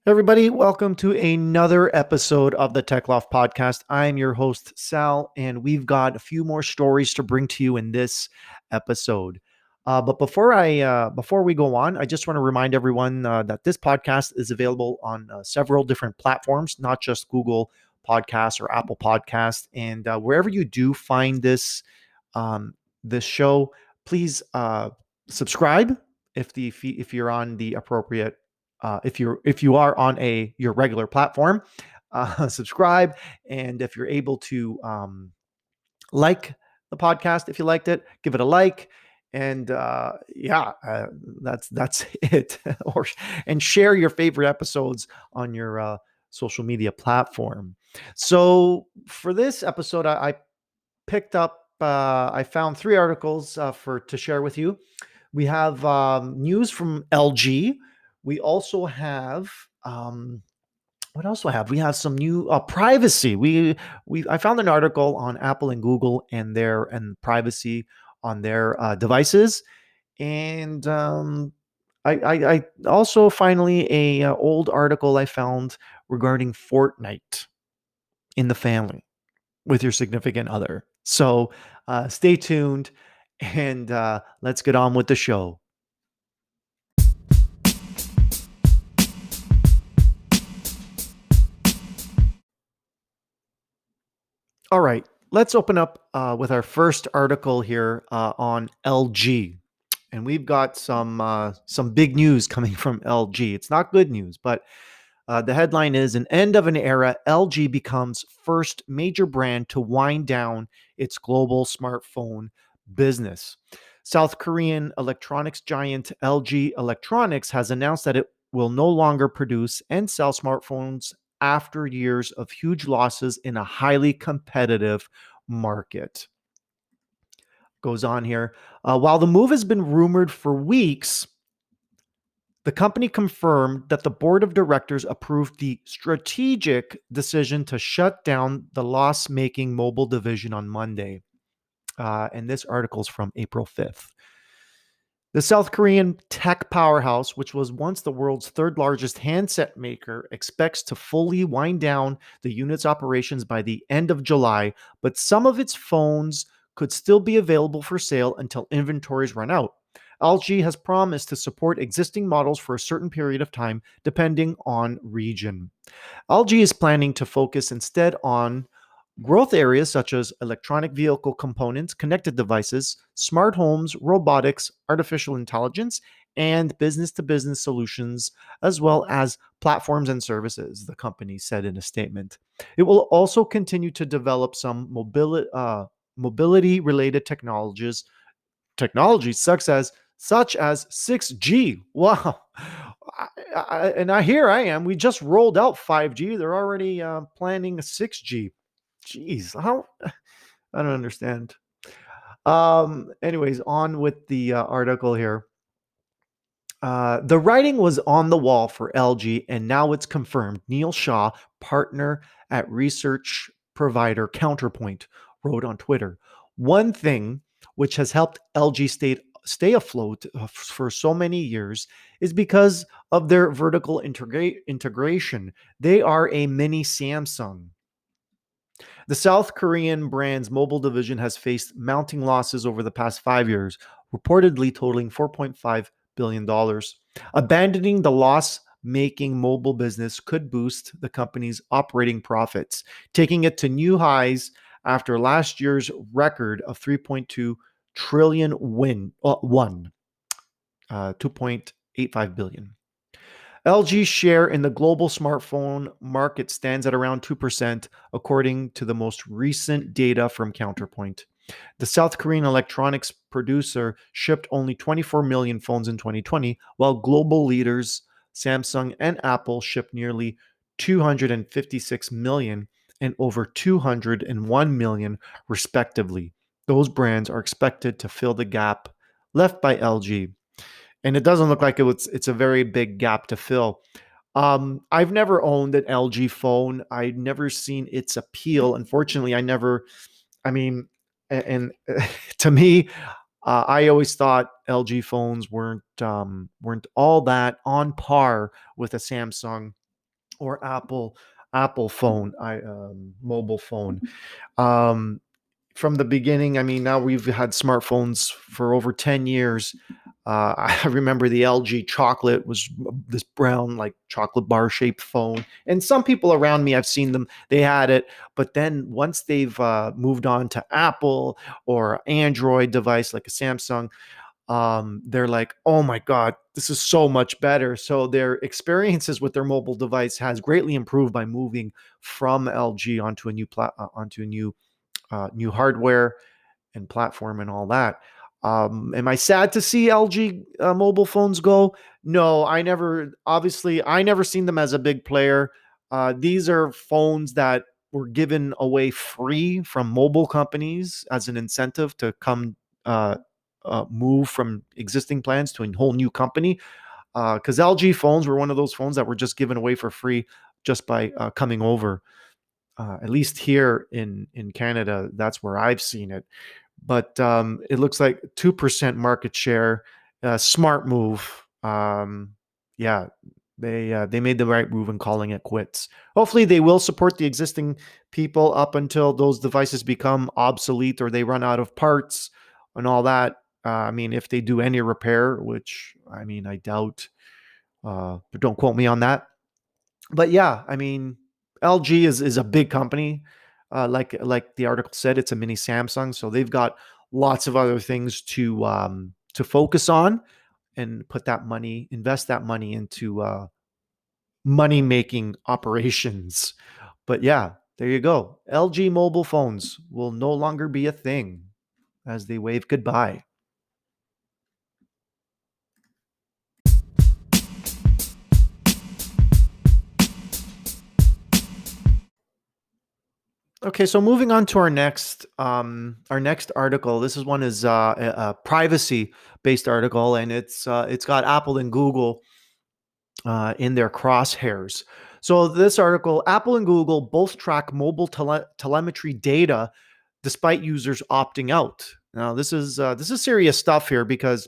Everybody, welcome to another episode of the Tech Loft Podcast. I'm your host, Sal, and we've got a few more stories to bring to you in this episode. But before we go on, I just want to remind everyone that this podcast is available on several different platforms, not just Google Podcasts or Apple Podcasts, and wherever you do find this show, please subscribe if you're on the appropriate if you are on your regular platform, subscribe, and if you're able to like the podcast, if you liked it, give it a like, and that's it. And share your favorite episodes on your social media platform. So for this episode, I picked up. I found three articles to share with you. We have news from LG. We also have what else do I have? We have some new privacy. I found an article on Apple and Google and privacy on their devices, and I also finally a old article I found regarding Fortnite in the family with your significant other. So stay tuned and let's get on with the show. All right, let's open up with our first article here on LG. And we've got some big news coming from LG. It's not good news, but the headline is an end of an era. LG becomes first major brand to wind down its global smartphone business. South Korean electronics giant LG Electronics has announced that it will no longer produce and sell smartphones after years of huge losses in a highly competitive market. Goes on here. While the move has been rumored for weeks, the company confirmed that the board of directors approved the strategic decision to shut down the loss-making mobile division on Monday. And this article is from April 5th. The South Korean tech powerhouse, which was once the world's third largest handset maker, expects to fully wind down the unit's operations by the end of July, but some of its phones could still be available for sale until inventories run out. LG has promised to support existing models for a certain period of time, depending on region. LG is planning to focus instead on growth areas such as electronic vehicle components, connected devices, smart homes, robotics, artificial intelligence, and business to business solutions, as well as platforms and services, the company said in a statement. It will also continue to develop some mobility related technologies such as 6G. Wow. Here I am. We just rolled out 5G. They're already planning a 6G. Jeez, how I don't understand. Anyways, on with the article here. The writing was on the wall for LG, and now it's confirmed. Neil Shaw, partner at research provider Counterpoint, wrote on Twitter. One thing which has helped LG stay afloat for so many years is because of their vertical integration. They are a mini Samsung. The South Korean brand's mobile division has faced mounting losses over the past 5 years, reportedly totaling $4.5 billion. Abandoning the loss making mobile business could boost the company's operating profits, taking it to new highs after last year's record of 3.2 trillion won, 2.85 billion. LG's share in the global smartphone market stands at around 2%, according to the most recent data from Counterpoint. The South Korean electronics producer shipped only 24 million phones in 2020, while global leaders Samsung and Apple shipped nearly 256 million and over 201 million, respectively. Those brands are expected to fill the gap left by LG. And it doesn't look like it's a very big gap to fill. I've never owned an LG phone. I've never seen its appeal. Unfortunately, I mean, and to me, I always thought LG phones weren't all that on par with a Samsung. or Apple phone, mobile phone. Um, from the beginning, I mean, now we've had smartphones for over 10 years. I remember the LG chocolate was this brown, like chocolate bar shaped phone. And some people around me, I've seen them, they had it. But then once they've moved on to Apple or Android device like a Samsung, they're like, oh my God, this is so much better. So their experiences with their mobile device has greatly improved by moving from LG onto a onto a new hardware and platform and all that. Am I sad to see LG mobile phones go? No, I never seen them as a big player. These are phones that were given away free from mobile companies as an incentive to come uh, move from existing plans to a whole new company. Because LG phones were one of those phones that were just given away for free just by coming over. At least here in Canada, that's where I've seen it. But it looks like 2% market share. Smart move. Yeah, they made the right move in calling it quits. Hopefully, they will support the existing people up until those devices become obsolete or they run out of parts and all that. I mean, if they do any repair, which I mean, I doubt. But don't quote me on that. But yeah, I mean, LG is a big company. Like the article said, it's a mini Samsung, so they've got lots of other things to focus on and invest that money into money making operations. But yeah, there you go. LG mobile phones will no longer be a thing as they wave goodbye. Okay, so moving on to our next article. This is one is a privacy based article, and it's got Apple and Google in their crosshairs. So this article, Apple and Google both track mobile telemetry data despite users opting out. Now this is serious stuff here because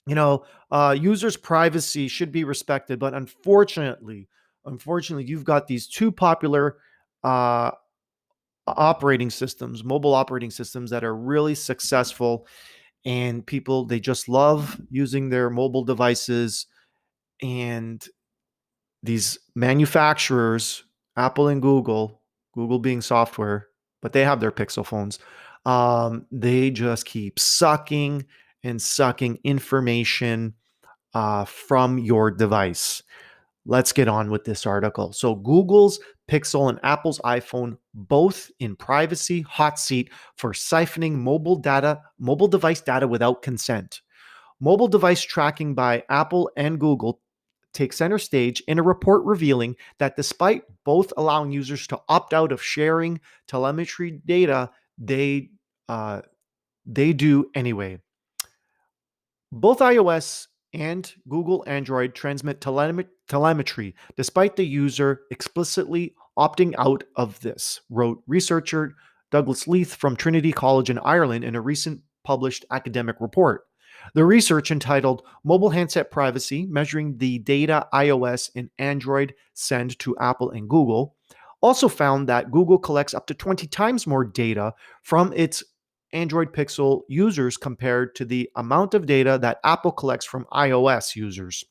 users' privacy should be respected, but unfortunately, you've got these two popular uh, mobile operating systems that are really successful, and people they just love using their mobile devices. And these manufacturers, Apple and Google being software, but they have their Pixel phones. They just keep sucking and sucking information from your device. Let's get on with this article. So, Google's Pixel and Apple's iPhone both in privacy hot seat for siphoning mobile device data without consent. Mobile device tracking by Apple and Google takes center stage in a report revealing that despite both allowing users to opt out of sharing telemetry data, they uh, they do anyway. Both iOS and Google Android transmit telemetry despite the user explicitly opting out of this, wrote researcher Douglas Leith from Trinity College in Ireland in a recent published academic report. The research, entitled Mobile Handset Privacy Measuring the Data iOS and Android Send to Apple and Google, also found that Google collects up to 20 times more data from its Android Pixel users compared to the amount of data that Apple collects from iOS users.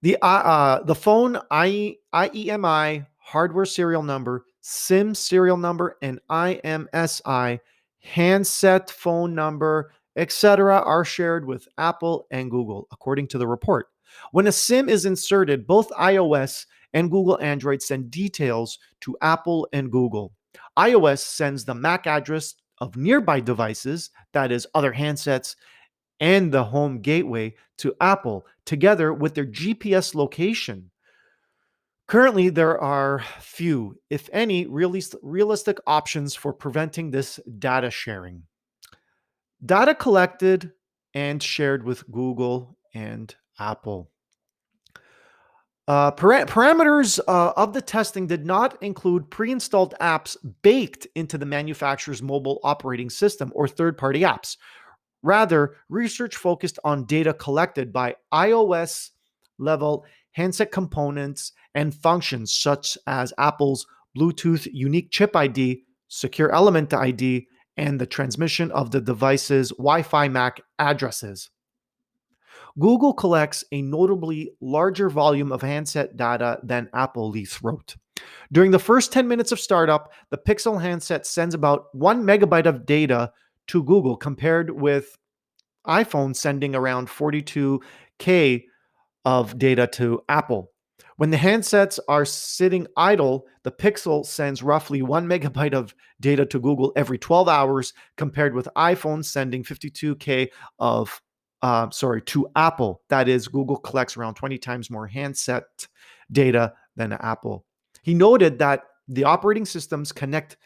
The phone IEMI hardware serial number, SIM serial number, and IMSI handset phone number, etc., are shared with Apple and Google, according to the report. When a SIM is inserted, both iOS and Google Android send details to Apple and Google. iOS sends the MAC address of nearby devices, that is, other handsets, and the home gateway to Apple, together with their GPS location. Currently, there are few, if any, realistic options for preventing this data sharing. Data collected and shared with Google and Apple. Parameters of the testing did not include pre installed apps baked into the manufacturer's mobile operating system or third party apps. Rather, research focused on data collected by iOS level handset components and functions such as Apple's Bluetooth Unique Chip ID, Secure Element ID, and the transmission of the device's Wi-Fi MAC addresses. Google collects a notably larger volume of handset data than Apple, Leith wrote. During the first 10 minutes of startup, the Pixel handset sends about 1 megabyte of data to Google, compared with iPhone sending around 42K of data to Apple. When the handsets are sitting idle, the Pixel sends roughly 1 megabyte of data to Google every 12 hours, compared with iPhone sending 52K to Apple. That is, Google collects around 20 times more handset data than Apple. He noted that the operating systems connect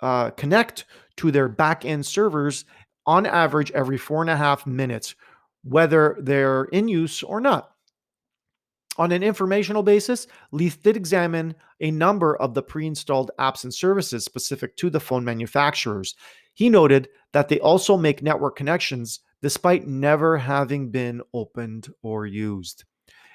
to their back-end servers on average every 4.5 minutes, whether they're in use or not. On an informational basis, Leith did examine a number of the pre-installed apps and services specific to the phone manufacturers. He noted that they also make network connections despite never having been opened or used.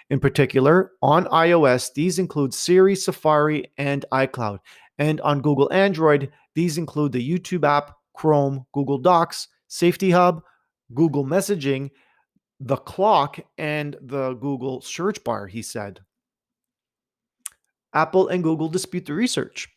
In particular, on iOS, these include Siri, Safari, and iCloud. And on Google Android, these include the YouTube app, Chrome, Google Docs, Safety Hub, Google Messaging, the clock, and the Google search bar, he said. Apple and Google dispute the research.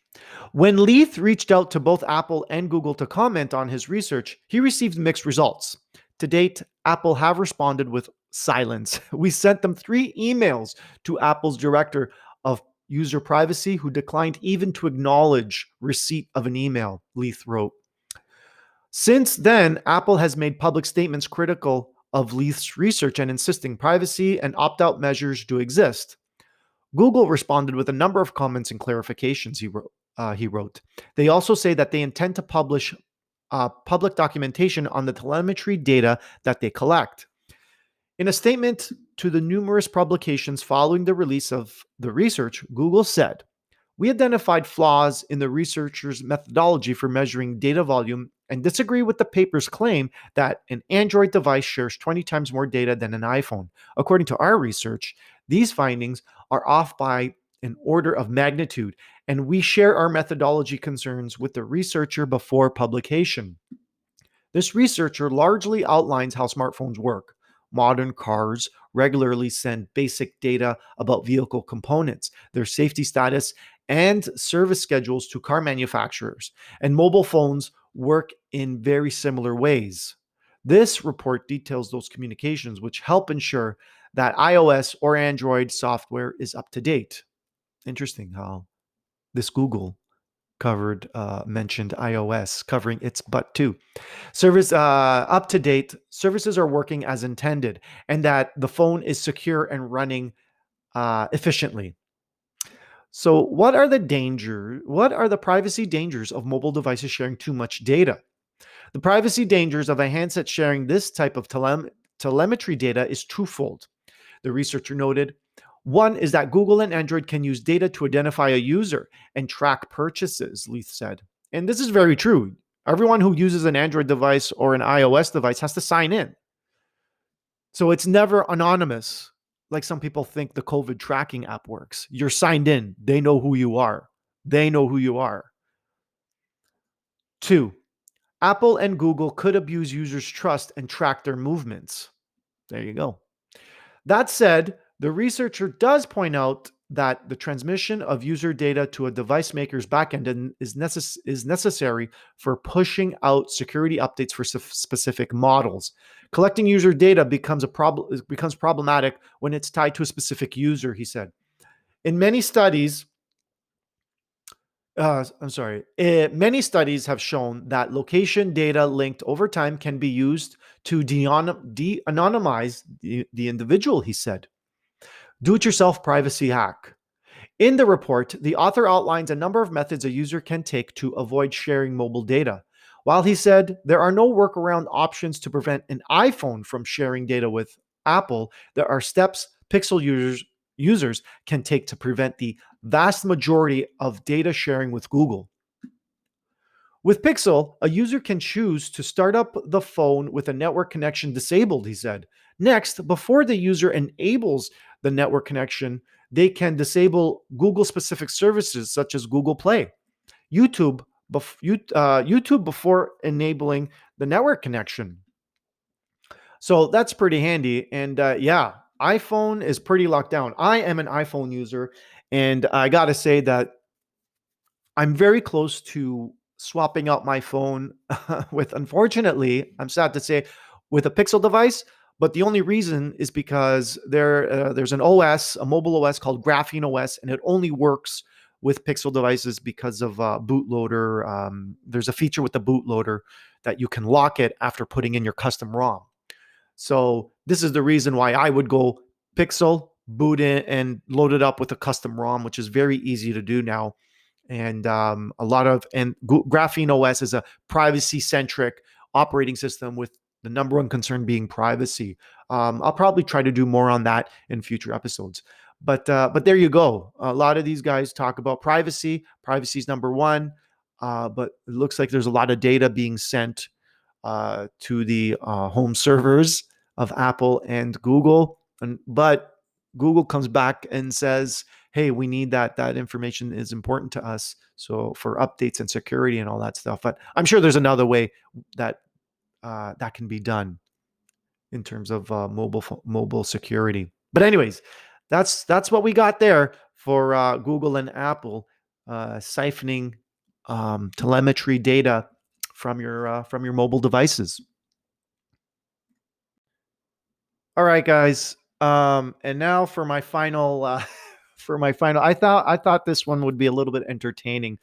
When Leith reached out to both Apple and Google to comment on his research, he received mixed results. To date, Apple have responded with silence. We sent them 3 emails to Apple's director of user privacy, who declined even to acknowledge receipt of an email, Leith wrote. Since then, Apple has made public statements critical of Leith's research and insisting privacy and opt-out measures do exist. Google responded with a number of comments and clarifications, he wrote. They also say that they intend to publish public documentation on the telemetry data that they collect. In a statement to the numerous publications following the release of the research, Google said, "We identified flaws in the researchers' methodology for measuring data volume and disagree with the paper's claim that an Android device shares 20 times more data than an iPhone. According to our research, these findings are off by an order of magnitude, and we share our methodology concerns with the researcher before publication." This researcher largely outlines how smartphones work. Modern cars regularly send basic data about vehicle components, their safety status, and service schedules to car manufacturers, and mobile phones work in very similar ways. This report details those communications, which help ensure that iOS or Android software is up to date. Interesting how this Google mentioned iOS, covering its butt too. Service up to date, services are working as intended, and that the phone is secure and running efficiently. So, what are the privacy dangers of mobile devices sharing too much data? The privacy dangers of a handset sharing this type of telemetry data is twofold. The researcher noted, one is that Google and Android can use data to identify a user and track purchases, Leith said. And this is very true. Everyone who uses an Android device or an iOS device has to sign in. So it's never anonymous, like some people think the COVID tracking app works. You're signed in. They know who you are. They know who you are. 2, Apple and Google could abuse users' trust and track their movements. There you go. That said, the researcher does point out that the transmission of user data to a device maker's backend is necessary for pushing out security updates for specific models. Collecting user data becomes problematic when it's tied to a specific user, he said. Many studies have shown that location data linked over time can be used to de-anonymize the individual, he said. Do-it-yourself privacy hack. In the report, the author outlines a number of methods a user can take to avoid sharing mobile data. While he said there are no workaround options to prevent an iPhone from sharing data with Apple, there are steps Pixel users can take to prevent the vast majority of data sharing with Google. With Pixel, a user can choose to start up the phone with a network connection disabled, he said. Next, before the user enables the network connection, they can disable Google specific services such as Google Play, YouTube, YouTube before enabling the network connection. So that's pretty handy. And yeah, iPhone is pretty locked down. I am an iPhone user, and I got to say that I'm very close to swapping out my phone with, unfortunately, I'm sad to say, with a Pixel device. But the only reason is because there's an OS, a mobile OS called Graphene OS, and it only works with Pixel devices because of bootloader. There's a feature with the bootloader that you can lock it after putting in your custom ROM. So this is the reason why I would go Pixel, boot in, and load it up with a custom ROM, which is very easy to do now. And Graphene OS is a privacy-centric operating system with the number one concern being privacy. I'll probably try to do more on that in future episodes. But there you go. A lot of these guys talk about privacy. Privacy is number one. But it looks like there's a lot of data being sent to the home servers of Apple and Google. But Google comes back and says, hey, we need that. That information is important to us. So for updates and security and all that stuff. But I'm sure there's another way that that can be done in terms of mobile security. But anyways, that's what we got there for Google and Apple siphoning telemetry data from your mobile devices. All right, guys. And now for my final I thought this one would be a little bit entertaining.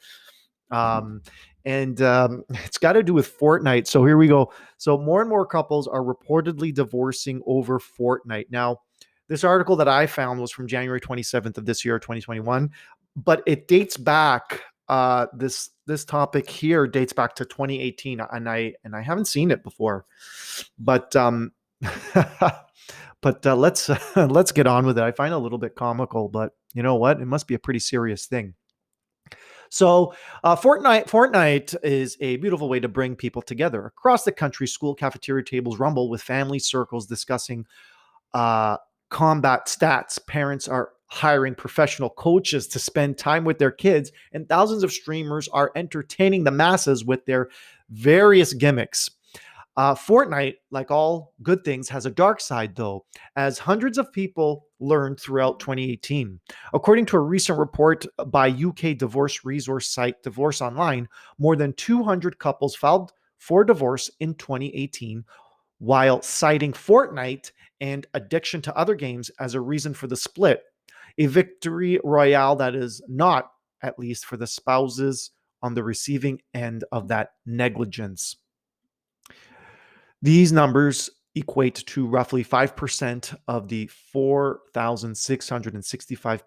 It's got to do with Fortnite. So here we go. So more and more couples are reportedly divorcing over Fortnite. Now, this article that I found was from January 27th of this year, 2021, but it dates back. This topic here dates back to 2018, and I haven't seen it before, but let's get on with it. I find it a little bit comical, but you know what? It must be a pretty serious thing. So Fortnite is a beautiful way to bring people together. Across the country, school cafeteria tables rumble with family circles discussing combat stats. Parents are hiring professional coaches to spend time with their kids, and thousands of streamers are entertaining the masses with their various gimmicks. Fortnite, like all good things, has a dark side, though, as hundreds of people learned throughout 2018. According to a recent report by UK divorce resource site Divorce Online, more than 200 couples filed for divorce in 2018, while citing Fortnite and addiction to other games as a reason for the split. A victory royale that is not, at least for the spouses on the receiving end of that negligence. These numbers equate to roughly 5% of the 4,665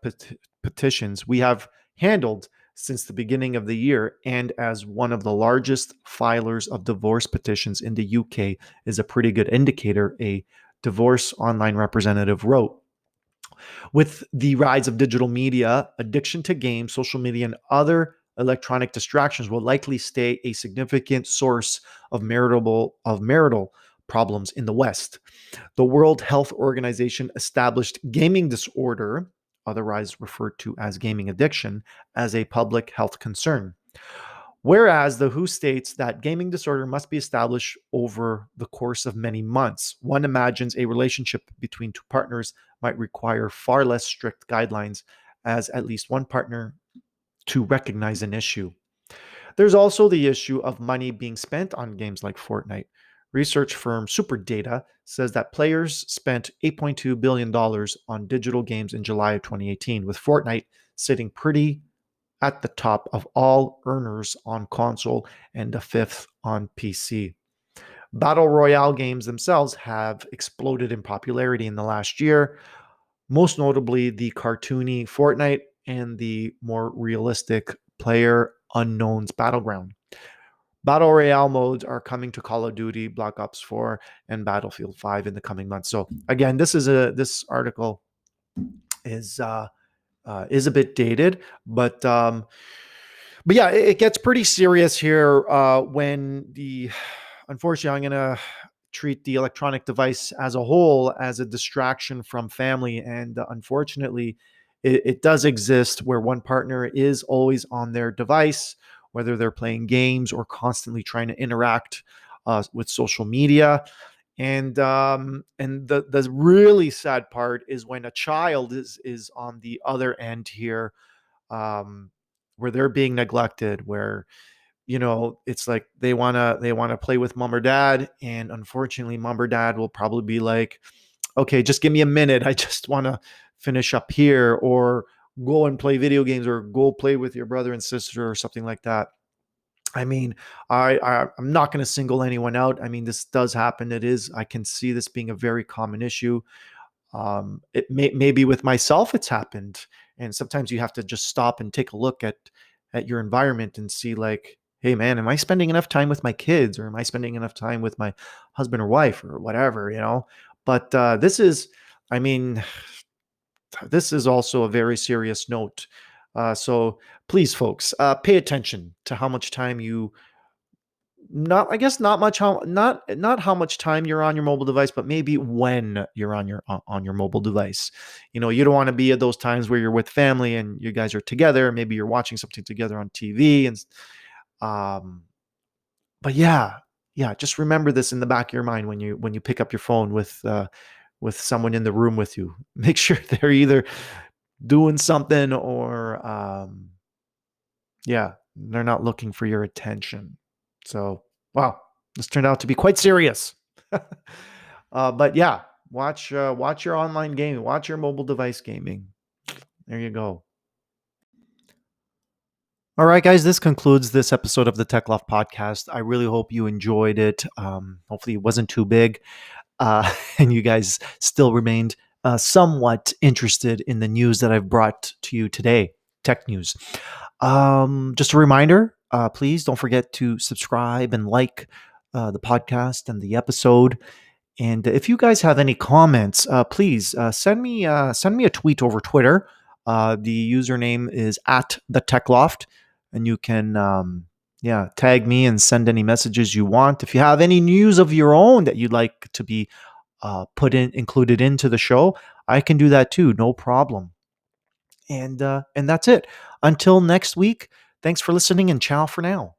petitions we have handled since the beginning of the year, and as one of the largest filers of divorce petitions in the UK is a pretty good indicator, a Divorce Online representative wrote. With the rise of digital media, addiction to games, social media, and other electronic distractions will likely stay a significant source of marital problems in the West. The World Health Organization established gaming disorder, otherwise referred to as gaming addiction, as a public health concern. Whereas the WHO states that gaming disorder must be established over the course of many months. One imagines a relationship between two partners might require far less strict guidelines, as at least one partner to recognize an issue. There's also the issue of money being spent on games like Fortnite. Research firm SuperData says that players spent $8.2 billion on digital games in July of 2018, with Fortnite sitting pretty at the top of all earners on console and the fifth on PC. Battle Royale games themselves have exploded in popularity in the last year, most notably the cartoony Fortnite and the more realistic Player Unknown's Battleground. Battle Royale modes are coming to Call of Duty, Black Ops 4, and Battlefield 5 in the coming months. So again, this article is a bit dated, but yeah, it gets pretty serious here when unfortunately, I'm gonna treat the electronic device as a whole as a distraction from family. And unfortunately, it does exist where one partner is always on their device, whether they're playing games or constantly trying to interact with social media. And the really sad part is when a child is on the other end here, um, where they're being neglected, where it's like they want to play with mom or dad, and unfortunately mom or dad will probably be like, okay, just give me a minute, I just want to finish up here, or go and play video games, or go play with your brother and sister or something like that. I mean, I'm not going to single anyone out. I mean, this does happen. I can see this being a very common issue. It maybe with myself it's happened, and sometimes you have to just stop and take a look at your environment and see, like, hey man, am I spending enough time with my kids, or am I spending enough time with my husband or wife or whatever. But I mean, this is also a very serious note. So please, folks, pay attention to how much time you not I guess not much how not how much time you're on your mobile device, but maybe when you're on your mobile device. You don't want to be at those times where you're with family and you guys are together, maybe you're watching something together on TV. And um but yeah, just remember this in the back of your mind when you pick up your phone with someone in the room with you. Make sure they're either doing something, or yeah, they're not looking for your attention. So, wow, this turned out to be quite serious. But yeah, watch your online gaming, watch your mobile device gaming. There you go. All right, guys, this concludes this episode of the Tech Loft Podcast. I really hope you enjoyed it. Hopefully, it wasn't too big, and you guys still remained somewhat interested in the news that I've brought to you today, tech news. Just a reminder, please don't forget to subscribe and like the podcast and the episode. And if you guys have any comments, please send me a tweet over Twitter. The username is at the Tech Loft, and you can tag me and send any messages you want. If you have any news of your own that you'd like to be included into the show, I can do that too, no problem. And that's it. Until next week, thanks for listening, and ciao for now.